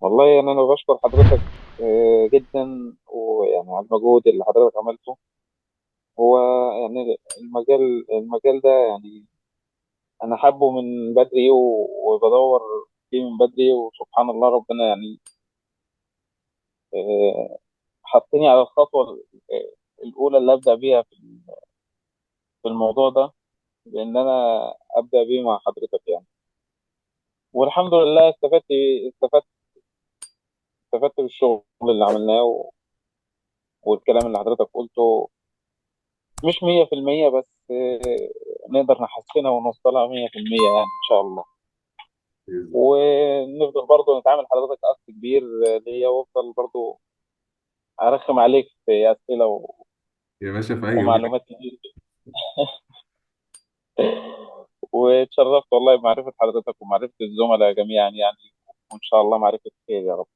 والله يعني أنا بشكر حضرتك جدا، ويعني على المجهود اللي حضرتك عملته. هو يعني المجال ده يعني أنا حابه من بدري وبدور فيه من بدري، وسبحان الله ربنا يعني آه، حطني على الخطوة الأولى اللي أبدأ بيها في الموضوع ده، بإن أنا أبدأ بيه مع حضرتك يعني. والحمد لله استفدت استفدت بالشغل اللي عملناه، والكلام اللي حضرتك قلته مش 100%، بس نقدر نحسنها ونوصلها 100% يعني إن شاء الله. بإذن الله. ونفضل برضه نتعامل حضرتك أخ كبير ليا، وأفضل برضه أرخم عليك في أسئلة يا باشا في أي وقت. ومعلومات كتير. واتشرفت والله بمعرفة حضرتك ومعرفة الزملاء جميعا يعني، وإن شاء الله معرفة خير يا رب.